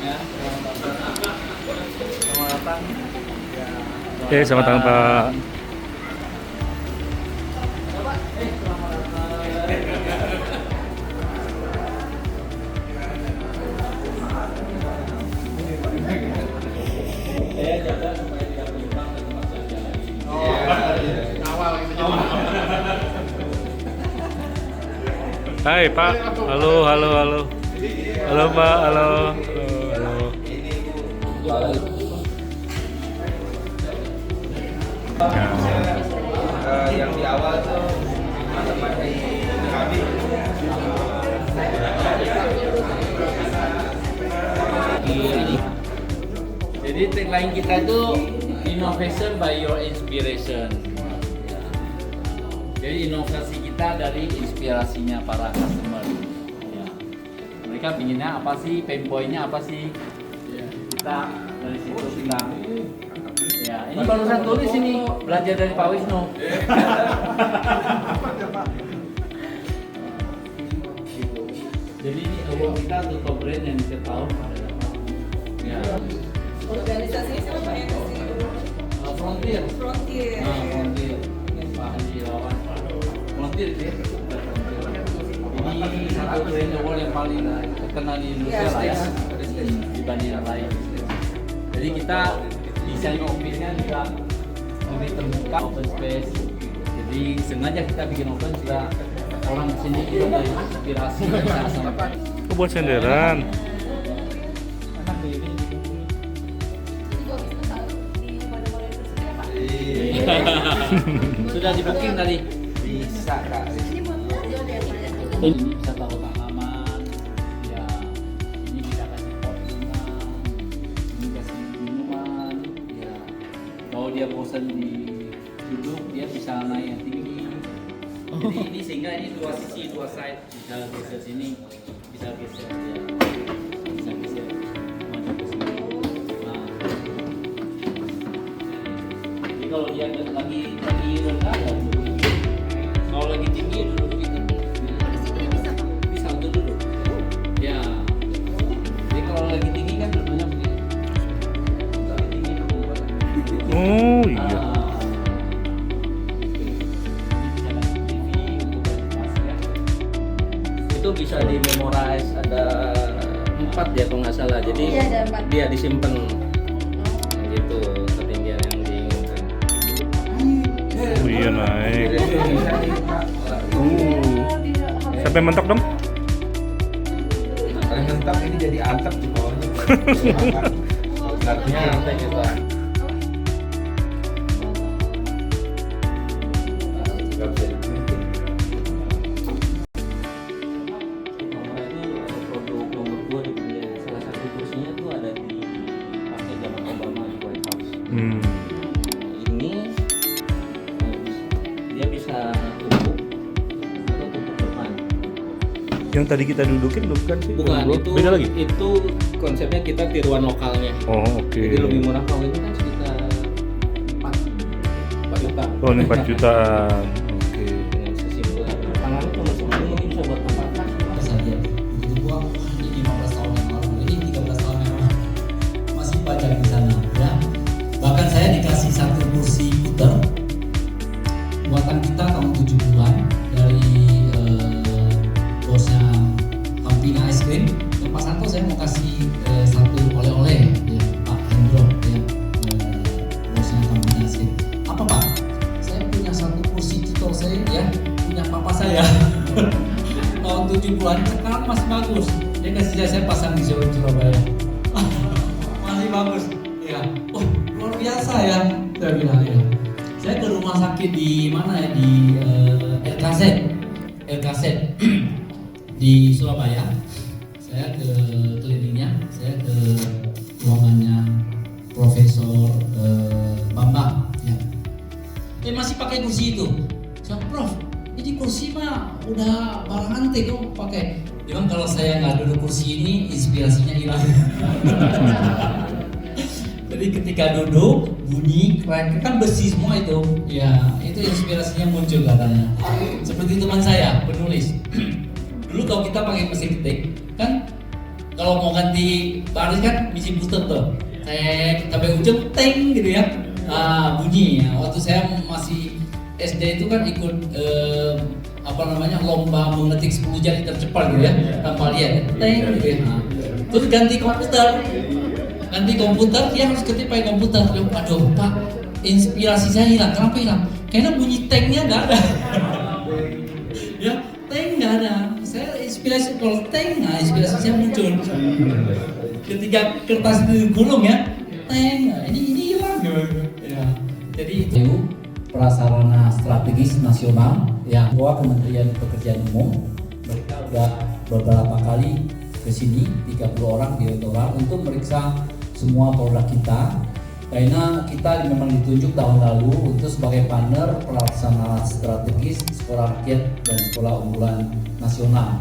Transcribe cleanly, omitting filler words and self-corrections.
ya. Selamat datang. Oke, selamat datang Pak. Saya jaga supaya tidak menyimpang dan tempat kerja lagi. Awal gitu. Hai Pak, halo. Halo Pak, halo. Yang di awal tuh matematik kami. Jadi tagline kita itu innovation by your inspiration. Jadi inovasi kita dari inspirasinya para customer. Ya. Mereka pinginnya apa sih, pain point-nya apa sih? Ya. Kita dari situ kita. Ya, ini barusan tulis ini belajar dari Pak Wisnu. Jadi ini award kita untuk top brand yang kita tahu adalah ya. Organisasinya siapa Pak yang kasih? Frontier. Frontier. Frontier. Pak Haji Lawan. Frontier itu ya. Ini satu brand award yang paling terkenal di Indonesia lah ya, dibanding yang lain. Jadi kita desain office-nya juga lebih terbuka, open space. Jadi sengaja kita bikin open supaya orang sini itu dari inspirasi bisa sampai. Kok buat senderan? Sudah di booking tadi. Bisa Kak. Ini bisa tahu tanaman, ya ini bisa kasih pot bunga, ini kasih minuman, ya kalau dia bosan di duduk dia bisa naik yang tinggi. Jadi ini sehingga ini dua sisi, dua side, bisa geser sini, bisa geser ya, bisa geser maju ke sini. Nah, jadi kalau dia lagi rendah ya duduk begini. Kalau lagi tinggi duduk begitu. Bisa untuk duduk. Ya. Jadi kalau lagi tinggi kan duduknya begini. Lagi tinggi duduk. Oh iya. Itu bisa di memorize ada 4 ya kalau nggak salah. Jadi Iya, ada 4. dia disimpan gitu ketinggian yang diinginkan. Oh iya naik. Bisa nih Pak. Sampai mentok dong. Paling mentok ini jadi atap di bawahnya. Artinya lantai kita. Nggak bisa dibikin. Nomor itu ada produk nomor 2 di dunia. Salah satu kursinya tuh ada di pakai zaman Obama di White House. Ini dia bisa tumpuk atau tumpuk depan. Yang tadi kita dudukin bukan sih? Bukan Oh, itu. beda lagi. Itu konsepnya kita tiruan lokalnya. Oh oke. Jadi lebih murah kalau itu kan sekitar 4 juta. Oh ini 4 jutaan. Oke. Dengan sesimpel tangan cuma segini ini bisa buat tempat kas. saja. Begitu gua ini 15 tahun yang lalu, ini 13 tahun yang lalu masih pajak di sana. Ya. Bahkan saya dikasih satu kursi puter buatan kita tahun 70-an dari bosnya Hampina Ice Cream. Dan Pak Santo saya mau kasih satu oleh-oleh ya, Pak Hendro ya, bosnya Hampina Ice Cream. Apa Pak? Saya punya satu kursi cito saya ya, punya papa saya. Tahun 70-an sekarang masih bagus. Dia kasih saya pasang di Surabaya. Masih bagus. Ya. Oh, luar biasa ya. Saya bilang ya. Saya ke rumah sakit di mana ya, di LKZ di Surabaya. Saya ke kliniknya, saya ke ruangannya Profesor Bambang ya. Dia masih pakai kursi itu. Saya, Prof, ini kursi mah udah barang antik kok pakai. Dia bilang kalau saya nggak duduk kursi ini inspirasinya hilang. Jadi ketika duduk bunyi keren kan besi semua itu, ya itu inspirasinya muncul katanya. Seperti teman saya penulis. Dulu kalau kita pakai mesin ketik kan kalau mau ganti baris kan biji butut tuh, sampai ujung teng gitu ya, bunyi. Ya. Waktu saya masih SD itu kan ikut lomba mengetik 10 jari tercepat gitu ya, tanpa lihat teng gitu ya. Terus ganti komputer, dia harus ketik pakai komputer. Aduh Pak, inspirasi saya hilang. Kenapa hilang? Karena bunyi tengnya nggak ada. Ya, teng nggak ada. Saya inspirasi kalau teng, inspirasi saya muncul. Ketika kertas itu digulung ya, teng, ini hilang. Ya. Jadi itu prasarana strategis nasional yang Kementerian Pekerjaan Umum, mereka udah beberapa kali ke sini 30 orang direktorat untuk meriksa semua produk kita, karena kita memang ditunjuk tahun lalu untuk sebagai partner pelaksana strategis sekolah rakyat dan sekolah unggulan nasional.